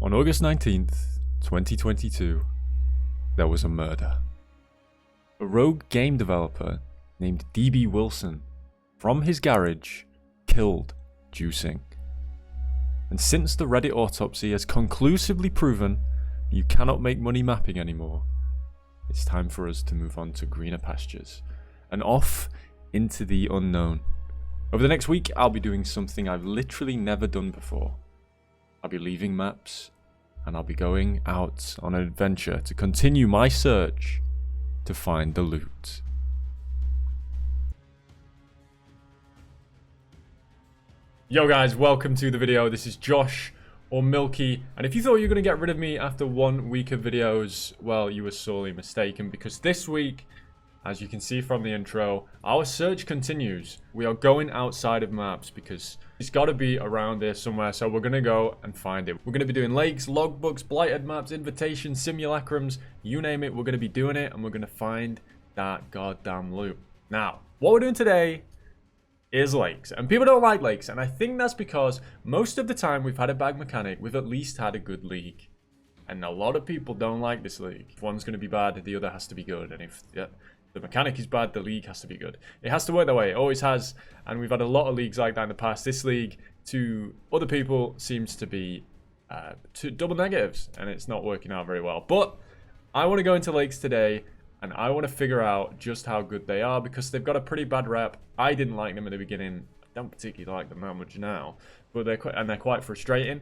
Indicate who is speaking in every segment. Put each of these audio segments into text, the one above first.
Speaker 1: On August 19th, 2022, there was a murder. A rogue game developer named DB Wilson, from his garage, killed Juicing. And since the Reddit autopsy has conclusively proven you cannot make money mapping anymore, it's time for us to move on to greener pastures and off into the unknown. Over the next week, I'll be doing something I've literally never done before. I'll be leaving maps, and I'll be going out on an adventure to continue my search to find the loot. Yo guys, welcome to the video. This is Josh, or Milky, and if you thought you were going to get rid of me after 1 week of videos, well, you were sorely mistaken, because this week, as you can see from the intro, our search continues. We are going outside of maps because it's got to be around here somewhere, so we're going to go and find it. We're going to be doing lakes, logbooks, blighted maps, invitations, simulacrums, you name it, we're going to be doing it, and we're going to find that goddamn loot. Now, what we're doing today is lakes, and people don't like lakes, and I think that's because most of the time we've had a bag mechanic, we've at least had a good league. And a lot of people don't like this league. If one's going to be bad, the other has to be good, and if the mechanic is bad, the league has to be good. It has to work that way. It always has. And we've had a lot of leagues like that in the past. This league, to other people, seems to be to double negatives. And it's not working out very well. But I want to go into lakes today. And I want to figure out just how good they are. Because they've got a pretty bad rep. I didn't like them at the beginning. I don't particularly like them that much now. But they're quite frustrating.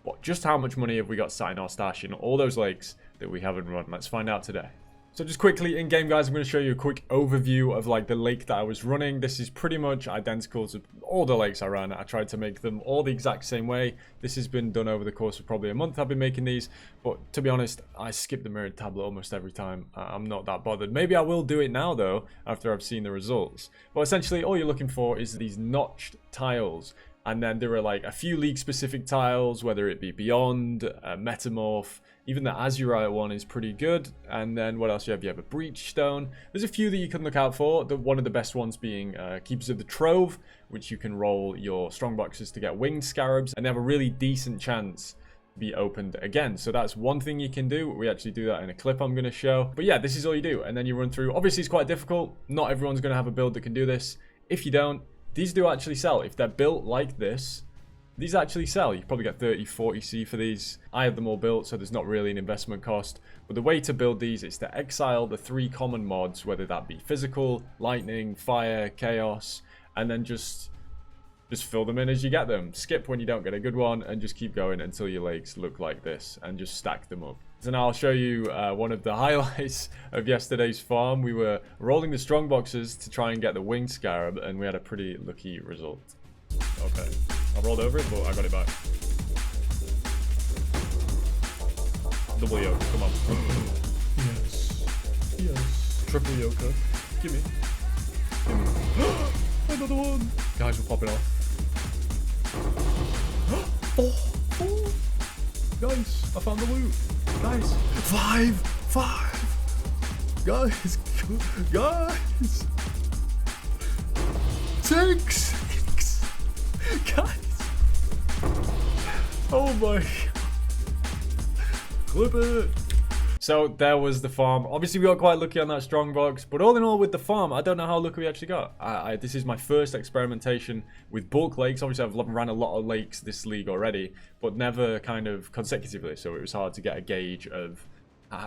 Speaker 1: But just how much money have we got sat in our stash in all those lakes that we haven't run? Let's find out today. So just quickly in game, guys, I'm going to show you a quick overview of like the lake that I was running. This is pretty much identical to all the lakes I ran. I tried to make them all the exact same way. This has been done over the course of probably a month. I've been making these, but to be honest, I skip the mirrored tablet almost every time. I'm not that bothered. Maybe I will do it now though, after I've seen the results. But essentially all you're looking for is these notched tiles. And then there are like a few league specific tiles, whether it be Beyond, Metamorph, even the Azurite one is pretty good. And then what else you have? You have a Breach Stone. There's a few that you can look out for. One of the best ones being Keepers of the Trove, which you can roll your strongboxes to get winged scarabs. And they have a really decent chance to be opened again. So that's one thing you can do. We actually do that in a clip I'm going to show. But yeah, this is all you do. And then you run through. Obviously, it's quite difficult. Not everyone's going to have a build that can do this. If you don't, these do actually sell. If they're built like this, these actually sell. You probably get 30, 40C for these. I have them all built, so there's not really an investment cost. But the way to build these is to exile the 3 common mods, whether that be physical, lightning, fire, chaos, and then just fill them in as you get them. Skip when you don't get a good one, and just keep going until your lakes look like this, and just stack them up. So now I'll show you one of the highlights of yesterday's farm. We were rolling the strong boxes to try and get the winged scarab, and we had a pretty lucky result. Okay, I rolled over it, but I got it back. Double yoke, come on. Yes, yes. Triple yoker. Give me. Another one. Guys, we're popping off. 4. Guys, I found the loot. Guys, 5. Guys, 6. Guys. Oh my. Clip it. So there was the farm. Obviously we got quite lucky on that strong box, but all in all with the farm, I don't know how lucky we actually got. This is my first experimentation with bulk lakes. Obviously I've ran a lot of lakes this league already, but never kind of consecutively, so it was hard to get a gauge of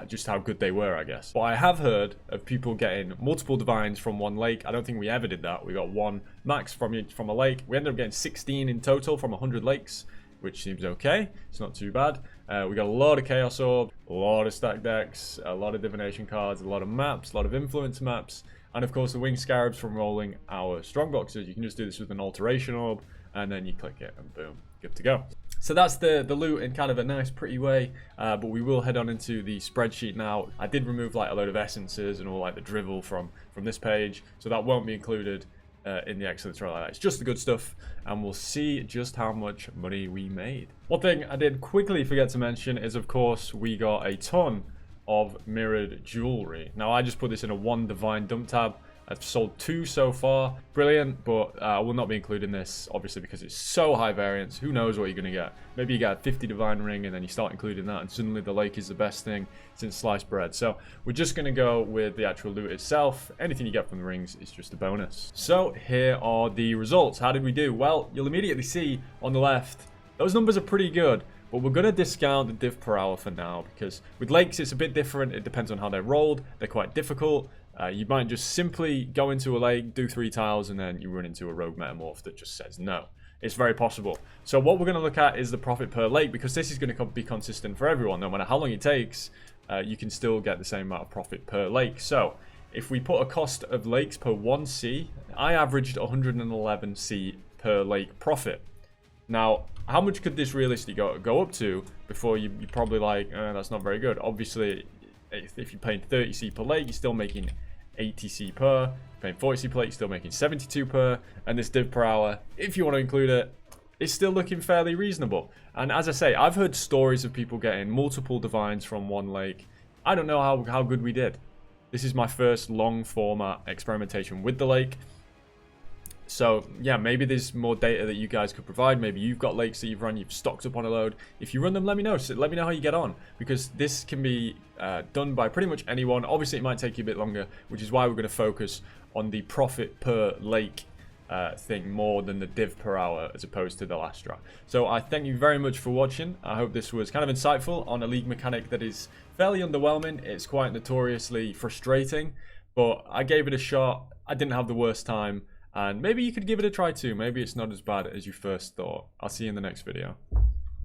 Speaker 1: just how good they were, I guess. But I have heard of people getting multiple divines from one lake. I don't think we ever did that. We got 1 max from a lake. We ended up getting 16 in total from 100 lakes, which seems okay. It's not too bad. We got a lot of Chaos Orb, a lot of stack decks, a lot of divination cards, a lot of maps, a lot of influence maps, and of course the winged scarabs from rolling our strong boxes. You can just do this with an alteration orb, and then you click it, and boom, good to go. So that's the loot in kind of a nice, pretty way, but we will head on into the spreadsheet now. I did remove like a load of essences and all like the drivel from this page, so that won't be included in the Exile like that. It's just the good stuff, and we'll see just how much money we made. One thing I did quickly forget to mention is, of course, we got a ton of mirrored jewelry. Now I just put this in a 1 divine dump tab. I've sold 2 so far. Brilliant, but I will not be including this, obviously, because it's so high variance. Who knows what you're going to get? Maybe you get a 50 Divine Ring, and then you start including that, and suddenly the lake is the best thing since sliced bread. So we're just going to go with the actual loot itself. Anything you get from the rings is just a bonus. So here are the results. How did we do? Well, you'll immediately see on the left, those numbers are pretty good. But we're going to discount the div per hour for now, because with lakes it's a bit different. It depends on how they're rolled. They're quite difficult. You might just simply go into a lake, do 3 tiles, and then you run into a rogue metamorph that just says no. It's very possible. So what we're going to look at is the profit per lake, because this is going to be consistent for everyone. No matter how long it takes, you can still get the same amount of profit per lake. So if we put a cost of lakes per 1C, I averaged 111C per lake profit. Now, how much could this realistically go up to before you're probably like, that's not very good? Obviously, if you're paying 30C per lake, you're still making 80C per. Paying 40C per lake, you're still making 72 per. And this div per hour, if you want to include it, it's still looking fairly reasonable. And as I say, I've heard stories of people getting multiple divines from one lake. I don't know how good we did. This is my first long format experimentation with the lake. So yeah, maybe there's more data that you guys could provide. Maybe you've got lakes that you've run, you've stocked up on a load. If you run them, let me know. So let me know how you get on, because this can be done by pretty much anyone. Obviously, it might take you a bit longer, which is why we're going to focus on the profit per lake thing more than the div per hour as opposed to the last draft. So I thank you very much for watching. I hope this was kind of insightful on a league mechanic that is fairly underwhelming. It's quite notoriously frustrating, but I gave it a shot. I didn't have the worst time. And maybe you could give it a try too. Maybe it's not as bad as you first thought. I'll see you in the next video.